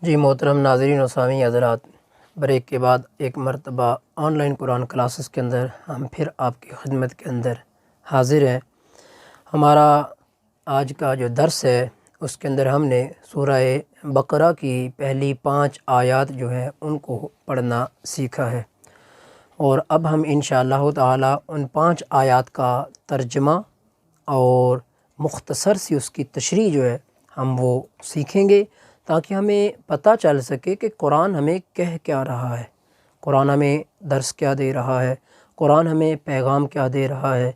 جی محترم ناظرین و سامعین حضرات، بریک کے بعد ایک مرتبہ آن لائن قرآن کلاسز کے اندر ہم پھر آپ کی خدمت کے اندر حاضر ہیں۔ ہمارا آج کا جو درس ہے اس کے اندر ہم نے سورہ بقرہ کی پہلی 5 آیات جو ہیں ان کو پڑھنا سیکھا ہے، اور اب ہم انشاءاللہ تعالی ان 5 آیات کا ترجمہ اور مختصر سی اس کی تشریح جو ہے ہم وہ سیکھیں گے، تاکہ ہمیں پتہ چل سکے کہ قرآن ہمیں کہہ کیا رہا ہے، قرآن ہمیں درس کیا دے رہا ہے، قرآن ہمیں پیغام کیا دے رہا ہے،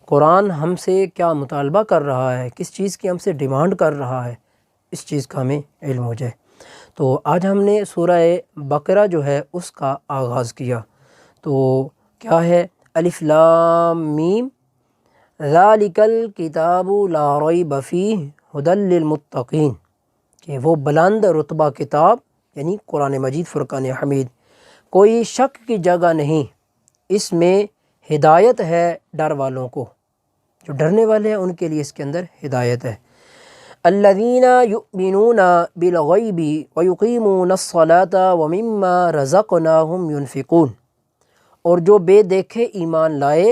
قرآن ہم سے کیا مطالبہ کر رہا ہے، کس چیز کی ہم سے ڈیمانڈ کر رہا ہے، اس چیز کا ہمیں علم ہو جائے۔ تو آج ہم نے سورہ بقرہ جو ہے اس کا آغاز کیا، تو کیا ہے؟ الف لام میم ذالک الکتاب لا ریب فیہ ھدی للمتقین، کہ وہ بلند رتبہ کتاب یعنی قرآن مجید فرقان حمید، کوئی شک کی جگہ نہیں، اس میں ہدایت ہے ڈر والوں کو، جو ڈرنے والے ہیں ان کے لیے اس کے اندر ہدایت ہے۔ الذین یؤمنون بالغیب ویقیمون الصلاة ومما رزقناہم ینفقون، اور جو بے دیکھے ایمان لائے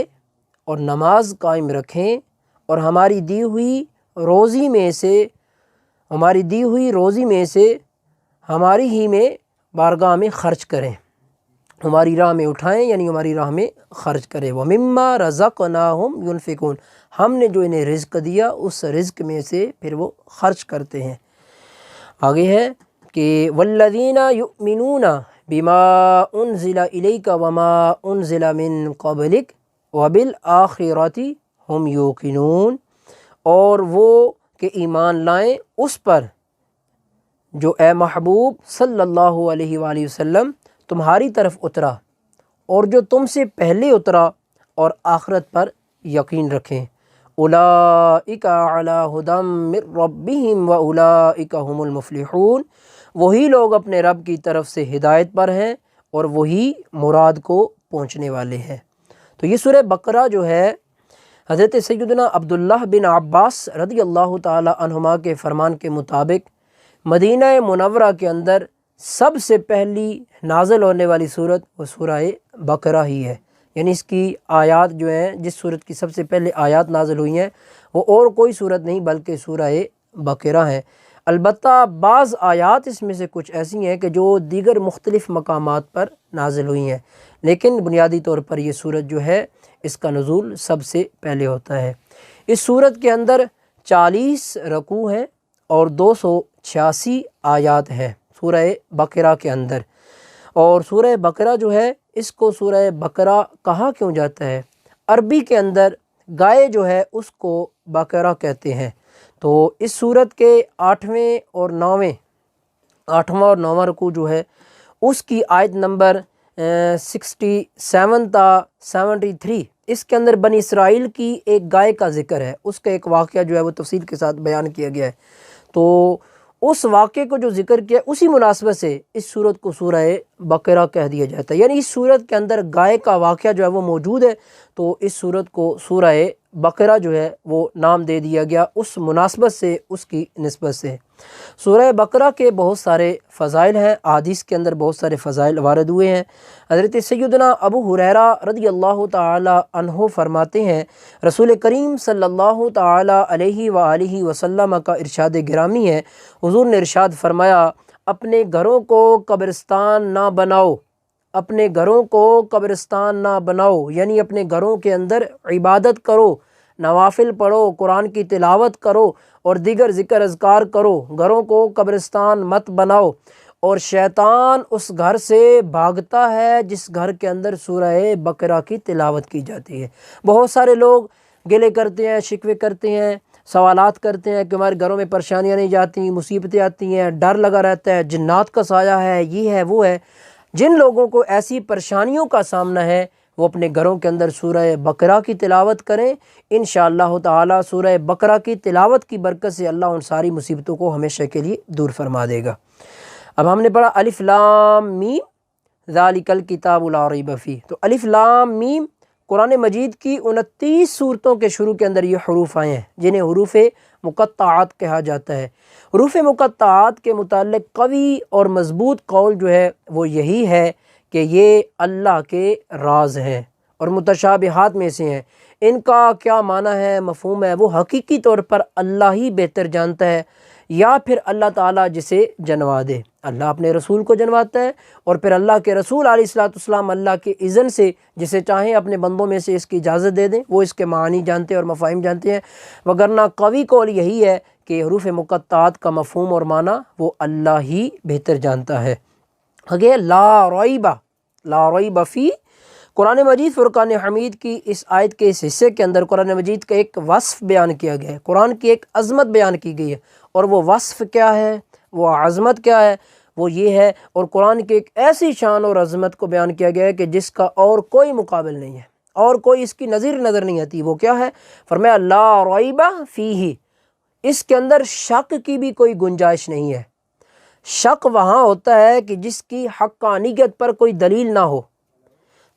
اور نماز قائم رکھیں اور ہماری دی ہوئی روزی میں سے ہماری ہی میں بارگاہ میں خرچ کریں، ہماری راہ میں اٹھائیں یعنی ہماری راہ میں خرچ کریں۔ وَمِمَّا رَزَقْنَاهُمْ يُنْفِقُونَ، ہم نے جو انہیں رزق دیا اس رزق میں سے پھر وہ خرچ کرتے ہیں۔ آگے ہے کہ وَالَّذِينَ يُؤْمِنُونَ بِمَا أُنزِلَ إِلَيْكَ وَمَا أُنزِلَ مِن قَبْلِكَ وَبِالْآخِرَةِ هُمْ يُوقِنُونَ، اور وہ کہ ایمان لائیں اس پر جو اے محبوب صلی اللہ علیہ وآلہ وسلم تمہاری طرف اترا اور جو تم سے پہلے اترا، اور آخرت پر یقین رکھیں۔ اولئک علی ھدی من ربہم واولئک ھم المفلحون، وہی لوگ اپنے رب کی طرف سے ہدایت پر ہیں اور وہی مراد کو پہنچنے والے ہیں۔ تو یہ سورہ بقرہ جو ہے حضرت سیدنا عبداللہ بن عباس رضی اللہ تعالی عنہما کے فرمان کے مطابق مدینہ منورہ کے اندر سب سے پہلی نازل ہونے والی صورت وہ سورہ بقرہ ہی ہے، یعنی اس کی آیات جو ہیں، جس صورت کی سب سے پہلے آیات نازل ہوئی ہیں وہ اور کوئی صورت نہیں بلکہ سورہ بقرہ ہے۔ البتہ بعض آیات اس میں سے کچھ ایسی ہیں کہ جو دیگر مختلف مقامات پر نازل ہوئی ہیں، لیکن بنیادی طور پر یہ صورت جو ہے اس کا نزول سب سے پہلے ہوتا ہے۔ اس صورت کے اندر 40 رکوع ہیں اور 286 آیات ہیں سورہ بقرہ کے اندر، اور سورہ بقرہ جو ہے اس کو سورہ بقرہ کہا کیوں جاتا ہے؟ عربی کے اندر گائے جو ہے اس کو بقرہ کہتے ہیں۔ تو اس صورت کے 8واں اور 9واں رکوع جو ہے اس کی آیت نمبر 67 تا 73، اس کے اندر بنی اسرائیل کی ایک گائے کا ذکر ہے، اس کا ایک واقعہ جو ہے وہ تفصیل کے ساتھ بیان کیا گیا ہے۔ تو اس واقعے کو جو ذکر کیا اسی مناسبت سے اس صورت کو سورہ بقرہ کہہ دیا جاتا ہے، یعنی اس صورت کے اندر گائے کا واقعہ جو ہے وہ موجود ہے، تو اس صورت کو سورہ بقرہ جو ہے وہ نام دے دیا گیا اس مناسبت سے، اس کی نسبت سے۔ سورہ بقرہ کے بہت سارے فضائل ہیں، احادیث کے اندر بہت سارے فضائل وارد ہوئے ہیں۔ حضرت سیدنا ابو ہریرہ رضی اللہ تعالی عنہ فرماتے ہیں رسول کریم صلی اللہ تعالی علیہ وآلہ وسلم کا ارشاد گرامی ہے، حضور نے ارشاد فرمایا اپنے گھروں کو قبرستان نہ بناؤ، اپنے گھروں کو قبرستان نہ بناؤ، یعنی اپنے گھروں کے اندر عبادت کرو، نوافل پڑھو، قرآن کی تلاوت کرو اور دیگر ذکر اذکار کرو، گھروں کو قبرستان مت بناؤ۔ اور شیطان اس گھر سے بھاگتا ہے جس گھر کے اندر سورہ بقرہ کی تلاوت کی جاتی ہے۔ بہت سارے لوگ گلے کرتے ہیں، شکوے کرتے ہیں، سوالات کرتے ہیں کہ ہمارے گھروں میں پریشانیاں نہیں جاتی، مصیبتیں آتی ہیں، ڈر لگا رہتا ہے، جنات کا سایہ ہے، یہ ہے وہ ہے۔ جن لوگوں کو ایسی پریشانیوں کا سامنا ہے وہ اپنے گھروں کے اندر سورہ بقرہ کی تلاوت کریں، انشاءاللہ تعالی سورہ بقرہ کی تلاوت کی برکت سے اللہ ان ساری مصیبتوں کو ہمیشہ کے لیے دور فرما دے گا۔ اب ہم نے پڑھا الف لام میم ذالک الکتاب لا ریب فیہ، تو الف لام میم قرآن مجید کی 29 سورتوں کے شروع کے اندر یہ حروف آئے ہیں جنہیں حروف مقطعات کہا جاتا ہے۔ حروف مقطعات کے متعلق قوی اور مضبوط قول جو ہے وہ یہی ہے کہ یہ اللہ کے راز ہیں اور متشابہات میں سے ہیں۔ ان کا کیا معنی ہے، مفہوم ہے، وہ حقیقی طور پر اللہ ہی بہتر جانتا ہے، یا پھر اللہ تعالیٰ جسے جنوا دے۔ اللہ اپنے رسول کو جنواتا ہے اور پھر اللہ کے رسول علیہ الصلوۃ والسلام اللہ کے اذن سے جسے چاہیں اپنے بندوں میں سے اس کی اجازت دے دیں، وہ اس کے معانی جانتے ہیں اور مفاہیم جانتے ہیں، وگرنہ قوی قول یہی ہے کہ حروف مقطعات کا مفہوم اور معنی وہ اللہ ہی بہتر جانتا ہے۔ آگے لا ریب فی، قرآن مجید فرقان حمید کی اس آیت کے اس حصے کے اندر قرآن مجید کا ایک وصف بیان کیا گیا ہے، قرآن کی ایک عظمت بیان کی گئی ہے، اور وہ وصف کیا ہے، وہ عظمت کیا ہے، وہ یہ ہے، اور قرآن کی ایک ایسی شان اور عظمت کو بیان کیا گیا ہے کہ جس کا اور کوئی مقابل نہیں ہے، اور کوئی اس کی نظیر نظر نہیں آتی۔ وہ کیا ہے؟ فرمایا لا ریب فیہ، اس کے اندر شک کی بھی کوئی گنجائش نہیں ہے۔ شک وہاں ہوتا ہے کہ جس کی حقانیت پر کوئی دلیل نہ ہو،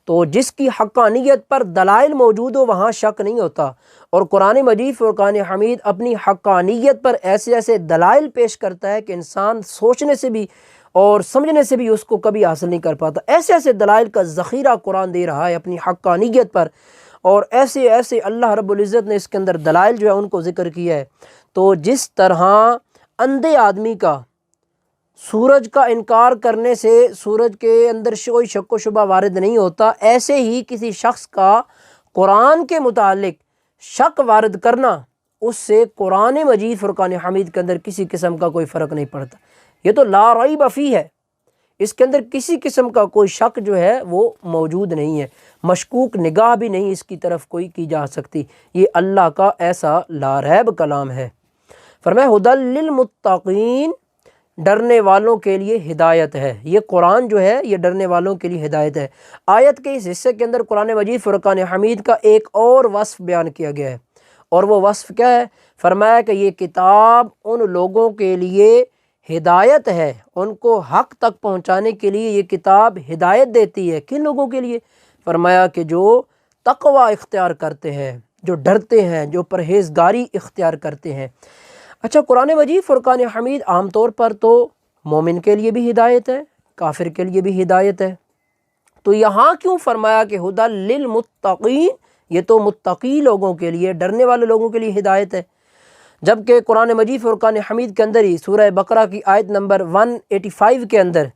تو جس کی حقانیت پر دلائل موجود ہو وہاں شک نہیں ہوتا، اور قرآن مجید فرقان حمید اپنی حقانیت پر ایسے ایسے دلائل پیش کرتا ہے کہ انسان سوچنے سے بھی اور سمجھنے سے بھی اس کو کبھی حاصل نہیں کر پاتا۔ ایسے ایسے دلائل کا ذخیرہ قرآن دے رہا ہے اپنی حقانیت پر، اور ایسے ایسے اللہ رب العزت نے اس کے اندر دلائل جو ہے ان کو ذکر کیا ہے۔ تو جس طرح اندھے آدمی کا سورج کا انکار کرنے سے سورج کے اندر کوئی شک و شبہ وارد نہیں ہوتا، ایسے ہی کسی شخص کا قرآن کے متعلق شک وارد کرنا، اس سے قرآن مجید فرقان حمید کے اندر کسی قسم کا کوئی فرق نہیں پڑتا۔ یہ تو لا ریب فیہ ہے، اس کے اندر کسی قسم کا کوئی شک جو ہے وہ موجود نہیں ہے، مشکوک نگاہ بھی نہیں اس کی طرف کوئی کی جا سکتی۔ یہ اللہ کا ایسا لا ریب کلام ہے۔ فرمایا ھدی للمتقین، ڈرنے والوں کے لیے ہدایت ہے۔ یہ قرآن جو ہے یہ ڈرنے والوں کے لیے ہدایت ہے۔ آیت کے اس حصے کے اندر قرآن مجید فرقان حمید کا ایک اور وصف بیان کیا گیا ہے، اور وہ وصف کیا ہے؟ فرمایا کہ یہ کتاب ان لوگوں کے لیے ہدایت ہے، ان کو حق تک پہنچانے کے لیے یہ کتاب ہدایت دیتی ہے۔ کن لوگوں کے لیے؟ فرمایا کہ جو تقوی اختیار کرتے ہیں، جو ڈرتے ہیں، جو پرہیزگاری اختیار کرتے ہیں۔ اچھا، قرآن مجید فرقان حمید عام طور پر تو مومن کے لیے بھی ہدایت ہے، کافر کے لیے بھی ہدایت ہے، تو یہاں کیوں فرمایا کہ ھدی للمتقین؟ یہ تو متقی لوگوں کے لیے، ڈرنے والے لوگوں کے لیے ہدایت ہے، جبکہ قرآن مجید فرقان حمید کے اندر ہی سورہ بقرہ کی آیت نمبر 185 کے اندر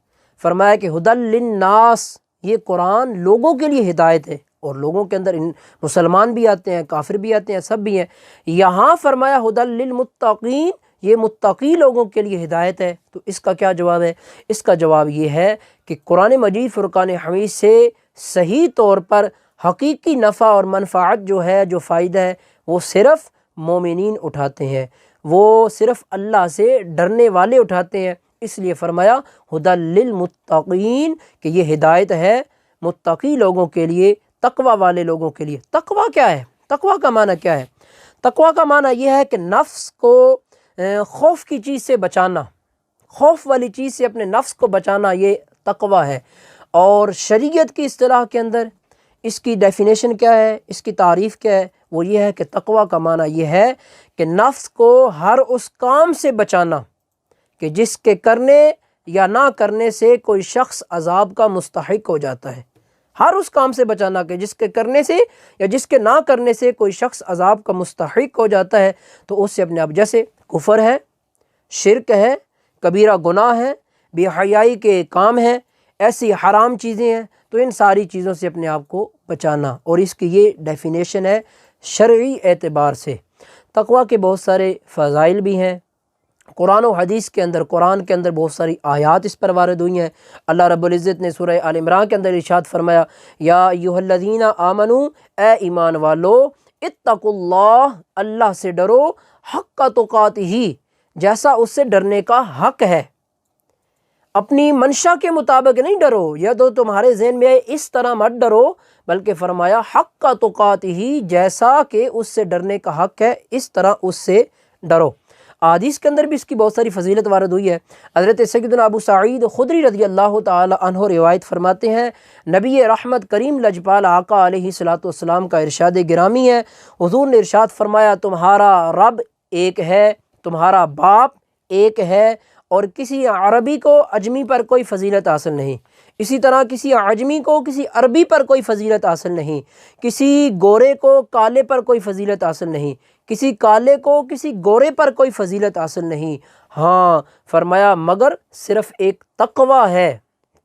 فرمایا کہ ھدی للناس، یہ قرآن لوگوں کے لیے ہدایت ہے، اور لوگوں کے اندر مسلمان بھی آتے ہیں، کافر بھی آتے ہیں، سب بھی ہیں۔ یہاں فرمایا ھدی للمتقین، یہ متقی لوگوں کے لیے ہدایت ہے، تو اس کا کیا جواب ہے؟ اس کا جواب یہ ہے کہ قرآن مجید فرقان حمید سے صحیح طور پر حقیقی نفع اور منفعت جو ہے، جو فائدہ ہے، وہ صرف مومنین اٹھاتے ہیں، وہ صرف اللہ سے ڈرنے والے اٹھاتے ہیں۔ اس لیے فرمایا ھدی للمتقین کہ یہ ہدایت ہے متقی لوگوں کے لیے، تقوی والے لوگوں کے لیے۔ تقوی کیا ہے؟ تقوی کا معنی کیا ہے؟ تقوی کا معنی یہ ہے کہ نفس کو خوف کی چیز سے بچانا، خوف والی چیز سے اپنے نفس کو بچانا، یہ تقوی ہے۔ اور شریعت کی اصطلاح کے اندر اس کی ڈیفینیشن کیا ہے، اس کی تعریف کیا ہے؟ وہ یہ ہے کہ تقوی کا معنی یہ ہے کہ نفس کو ہر اس کام سے بچانا کہ جس کے کرنے یا نہ کرنے سے کوئی شخص عذاب کا مستحق ہو جاتا ہے، ہر اس کام سے بچانا کہ جس کے کرنے سے یا جس کے نہ کرنے سے کوئی شخص عذاب کا مستحق ہو جاتا ہے، تو اس سے اپنے آپ، جیسے کفر ہے، شرک ہے، کبیرہ گناہ ہے، بے حیائی کے کام ہیں، ایسی حرام چیزیں ہیں، تو ان ساری چیزوں سے اپنے آپ کو بچانا، اور اس کی یہ ڈیفینیشن ہے شرعی اعتبار سے۔ تقوی کے بہت سارے فضائل بھی ہیں، قرآن و حدیث کے اندر، قرآن کے اندر بہت ساری آیات اس پر وارد ہوئی ہیں۔ اللہ رب العزت نے سورہ آل عمران کے اندر ارشاد فرمایا، یا ایھا الذین آمنوا، اے ایمان والو، اتقوا اللہ، اللہ سے ڈرو، حق تقاتہ، جیسا اس سے ڈرنے کا حق ہے۔ اپنی منشا کے مطابق نہیں ڈرو، یا تو تمہارے ذہن میں آئے اس طرح مت ڈرو، بلکہ فرمایا حق تقاتہ، جیسا کہ اس سے ڈرنے کا حق ہے اس طرح اس سے ڈرو۔ حدیث کے اندر بھی اس کی بہت ساری فضیلت وارد ہوئی ہے۔ حضرت سیدنا ابو سعید خدری رضی اللہ تعالی عنہ روایت فرماتے ہیں، نبی رحمت کریم لجپال آقا علیہ الصلوۃ والسلام کا ارشاد گرامی ہے، حضور نے ارشاد فرمایا، تمہارا رب ایک ہے، تمہارا باپ ایک ہے، اور کسی عربی کو عجمی پر کوئی فضیلت حاصل نہیں، اسی طرح کسی عجمی کو کسی عربی پر کوئی فضیلت حاصل نہیں، کسی گورے کو کالے پر کوئی فضیلت حاصل نہیں، کسی کالے کو کسی گورے پر کوئی فضیلت حاصل نہیں۔ ہاں فرمایا مگر صرف ایک تقوی ہے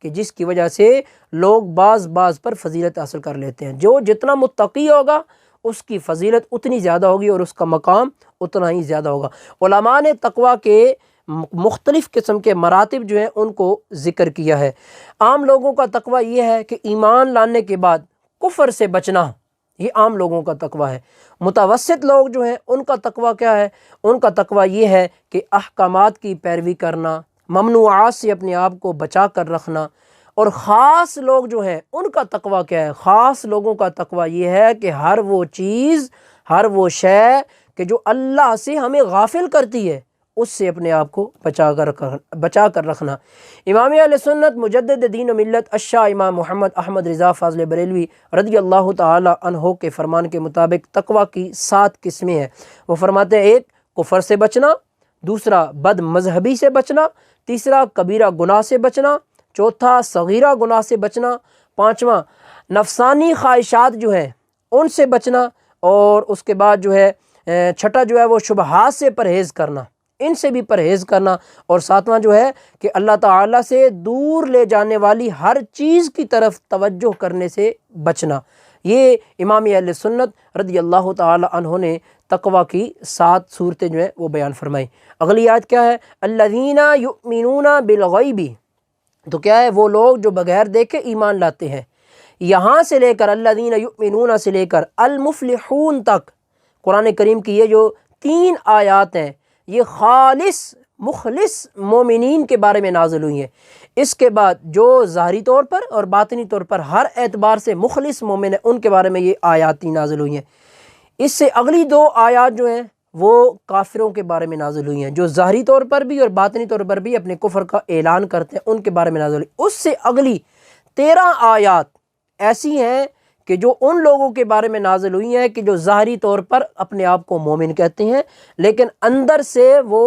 کہ جس کی وجہ سے لوگ بعض پر فضیلت حاصل کر لیتے ہیں۔ جو جتنا متقی ہوگا اس کی فضیلت اتنی زیادہ ہوگی اور اس کا مقام اتنا ہی زیادہ ہوگا۔ علماء نے تقوی کے مختلف قسم کے مراتب جو ہیں ان کو ذکر کیا ہے۔ عام لوگوں کا تقوی یہ ہے کہ ایمان لانے کے بعد کفر سے بچنا، یہ عام لوگوں کا تقوی ہے۔ متوسط لوگ جو ہیں ان کا تقوی کیا ہے؟ ان کا تقوی یہ ہے کہ احکامات کی پیروی کرنا، ممنوعات سے اپنے آپ کو بچا کر رکھنا۔ اور خاص لوگ جو ہیں ان کا تقوی کیا ہے؟ خاص لوگوں کا تقوی یہ ہے کہ ہر وہ چیز، ہر وہ شے کہ جو اللہ سے ہمیں غافل کرتی ہے اس سے اپنے آپ کو بچا کر رکھنا۔ امام اہل سنت مجدد دین و ملت الشاہ امام محمد احمد رضا فاضل بریلوی رضی اللہ تعالی عنہ کے فرمان کے مطابق تقوی کی 7 قسمیں ہیں۔ وہ فرماتے ہیں، ایک کفر سے بچنا، دوسرا بد مذہبی سے بچنا، تیسرا کبیرہ گناہ سے بچنا، چوتھا صغیرہ گناہ سے بچنا، پانچواں نفسانی خواہشات جو ہیں ان سے بچنا، اور اس کے بعد جو ہے چھٹا جو ہے وہ شبہات سے پرہیز کرنا، ان سے بھی پرہیز کرنا، اور ساتواں جو ہے کہ اللہ تعالیٰ سے دور لے جانے والی ہر چیز کی طرف توجہ کرنے سے بچنا۔ یہ امام اہل سنت رضی اللہ تعالی عنہ نے تقوی کی 7 صورتیں جو ہیں وہ بیان فرمائی۔ اگلی آیت کیا ہے؟ الذین یؤمنون بالغیب، تو کیا ہے؟ وہ لوگ جو بغیر دیکھے ایمان لاتے ہیں۔ یہاں سے لے کر الذین یؤمنون سے لے کر المفلحون تک قرآن کریم کی یہ جو 3 آیات ہیں یہ خالص مخلص مومنین کے بارے میں نازل ہوئی ہیں۔ اس کے بعد جو ظاہری طور پر اور باطنی طور پر ہر اعتبار سے مخلص مومن ہیں ان کے بارے میں یہ آیات نازل ہوئی ہیں۔ اس سے اگلی 2 آیات جو ہیں وہ کافروں کے بارے میں نازل ہوئی ہیں، جو ظاہری طور پر بھی اور باطنی طور پر بھی اپنے کفر کا اعلان کرتے ہیں، ان کے بارے میں نازل ہوئی۔ اس سے اگلی 13 آیات ایسی ہیں کہ جو ان لوگوں کے بارے میں نازل ہوئی ہیں کہ جو ظاہری طور پر اپنے آپ کو مومن کہتے ہیں لیکن اندر سے وہ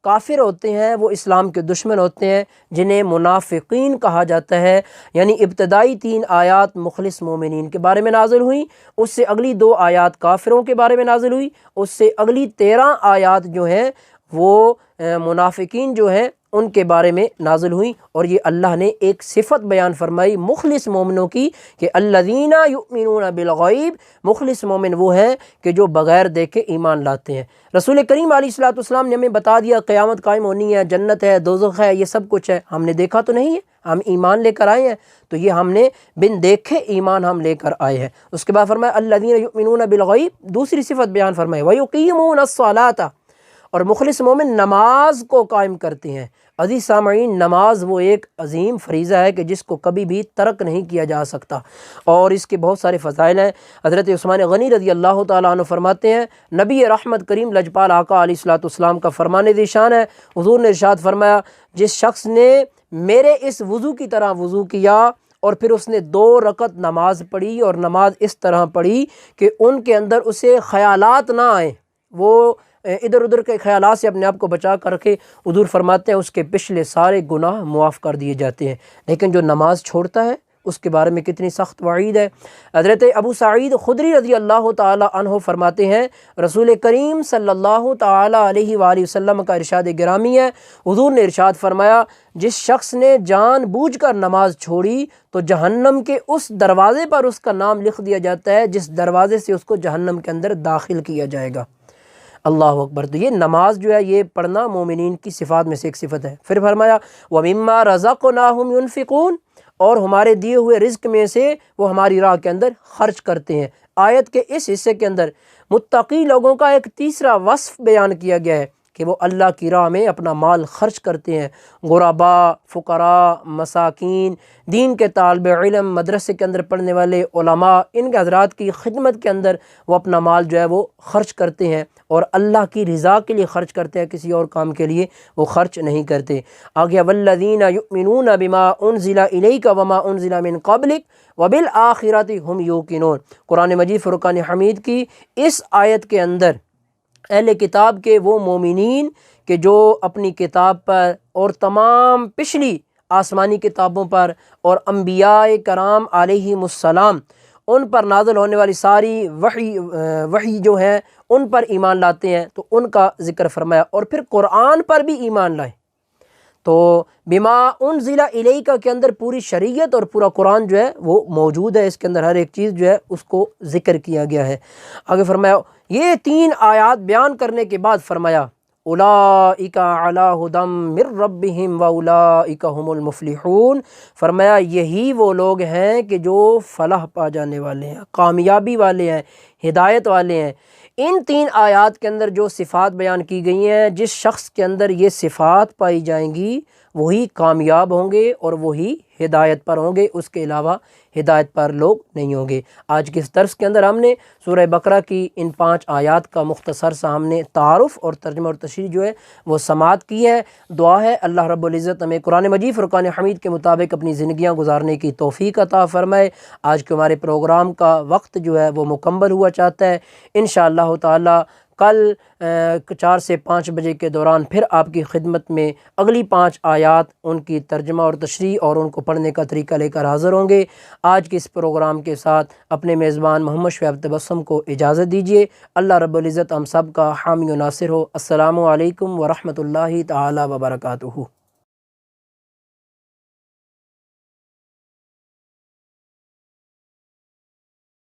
کافر ہوتے ہیں، وہ اسلام کے دشمن ہوتے ہیں، جنہیں منافقین کہا جاتا ہے۔ یعنی ابتدائی 3 آیات مخلص مومنین کے بارے میں نازل ہوئی، اس سے اگلی 2 آیات کافروں کے بارے میں نازل ہوئی، اس سے اگلی 13 آیات جو ہیں وہ منافقین جو ہیں ان کے بارے میں نازل ہوئی۔ اور یہ اللہ نے ایک صفت بیان فرمائی مخلص مومنوں کی کہ الذین یؤمنون بالغیب، مخلص مومن وہ ہیں کہ جو بغیر دیکھے ایمان لاتے ہیں۔ رسول کریم علیہ الصلوۃ والسلام نے ہمیں بتا دیا قیامت قائم ہونی ہے، جنت ہے، دوزخ ہے، یہ سب کچھ ہے، ہم نے دیکھا تو نہیں ہے، ہم ایمان لے کر آئے ہیں، تو یہ ہم نے بن دیکھے ایمان ہم لے کر آئے ہیں۔ اس کے بعد فرمایا الذین یؤمنون بالغیب، دوسری صفت بیان فرمائی ویقیمون الصلاۃ، اور مخلص مومن نماز کو قائم کرتے ہیں۔ عزیز سامعین، نماز وہ ایک عظیم فریضہ ہے کہ جس کو کبھی بھی ترک نہیں کیا جا سکتا، اور اس کے بہت سارے فضائل ہیں۔ حضرت عثمان غنی رضی اللہ تعالیٰ عنہ فرماتے ہیں، نبی رحمت کریم لجپال آقا علیہ الصلوۃ والسلام کا فرمان ذیشان ہے، حضور نے ارشاد فرمایا، جس شخص نے میرے اس وضو کی طرح وضو کیا اور پھر اس نے 2 رکعت نماز پڑھی، اور نماز اس طرح پڑھی کہ ان کے اندر اسے خیالات نہ آئیں، وہ ادھر ادھر کے خیالات سے اپنے آپ کو بچا کر کے، حضور فرماتے ہیں اس کے پچھلے سارے گناہ معاف کر دیے جاتے ہیں۔ لیکن جو نماز چھوڑتا ہے اس کے بارے میں کتنی سخت وعید ہے۔ حضرت ابو سعید خدری رضی اللہ تعالی عنہ فرماتے ہیں، رسول کریم صلی اللہ تعالی علیہ وآلہ وسلم کا ارشاد گرامی ہے، حضور نے ارشاد فرمایا، جس شخص نے جان بوجھ کر نماز چھوڑی تو جہنم کے اس دروازے پر اس کا نام لکھ دیا جاتا ہے جس دروازے سے اس کو جہنم کے اندر داخل کیا جائے گا۔ اللہ اکبر۔ تو یہ نماز جو ہے یہ پڑھنا مومنین کی صفات میں سے ایک صفت ہے۔ پھر فرمایا وَمِمَّا رَزَقْنَاهُمْ يُنْفِقُونَ، اور ہمارے دیے ہوئے رزق میں سے وہ ہماری راہ کے اندر خرچ کرتے ہیں۔ آیت کے اس حصے کے اندر متقی لوگوں کا ایک تیسرا وصف بیان کیا گیا ہے کہ وہ اللہ کی راہ میں اپنا مال خرچ کرتے ہیں۔ غرباء، فقراء، مساکین، دین کے طالب علم، مدرسے کے اندر پڑھنے والے علماء، ان کے حضرات کی خدمت کے اندر وہ اپنا مال جو ہے وہ خرچ کرتے ہیں، اور اللہ کی رضا کے لیے خرچ کرتے ہیں، کسی اور کام کے لیے وہ خرچ نہیں کرتے۔ آگے والذین یؤمنون بما انزل الیک وما انزل من قبلک وبالآخرۃ ھم یوقنون۔ قرآن مجید فرقان حمید کی اس آیت کے اندر اہل کتاب کے وہ مومنین کہ جو اپنی کتاب پر اور تمام پچھلی آسمانی کتابوں پر اور انبیاء کرام علیہم السلام ان پر نازل ہونے والی ساری وحی جو ہے ان پر ایمان لاتے ہیں، تو ان کا ذکر فرمایا، اور پھر قرآن پر بھی ایمان لائے۔ تو بما انزل الیک کے اندر پوری شریعت اور پورا قرآن جو ہے وہ موجود ہے، اس کے اندر ہر ایک چیز جو ہے اس کو ذکر کیا گیا ہے۔ آگے فرمایا، یہ 3 آیات بیان کرنے کے بعد فرمایا اولئک علی ھدی من ربہم واولئک ھم المفلحون، فرمایا یہی وہ لوگ ہیں کہ جو فلاح پا جانے والے ہیں، کامیابی والے ہیں، ہدایت والے ہیں۔ ان 3 آیات کے اندر جو صفات بیان کی گئی ہیں، جس شخص کے اندر یہ صفات پائی جائیں گی وہی کامیاب ہوں گے اور وہی ہدایت پر ہوں گے، اس کے علاوہ ہدایت پر لوگ نہیں ہوں گے۔ آج کے اس درس کے اندر ہم نے سورہ بقرہ کی ان 5 آیات کا مختصر سا ہم نے تعارف اور ترجمہ اور تشریح جو ہے وہ سماعت کی ہے۔ دعا ہے اللہ رب العزت ہمیں قرآن مجید فرقان حمید کے مطابق اپنی زندگیاں گزارنے کی توفیق عطا فرمائے۔ آج کے ہمارے پروگرام کا وقت جو ہے وہ مکمل ہوا چاہتا ہے۔ انشاءاللہ تعالی کل 4 سے 5 بجے کے دوران پھر آپ کی خدمت میں اگلی 5 آیات، ان کی ترجمہ اور تشریح اور ان کو پڑھنے کا طریقہ لے کر حاضر ہوں گے۔ آج کے اس پروگرام کے ساتھ اپنے میزبان محمد شعیب تبسم کو اجازت دیجیے۔ اللہ رب العزت ہم سب کا حامی و ناصر ہو۔ السلام علیکم ورحمۃ اللہ تعالی وبرکاتہ۔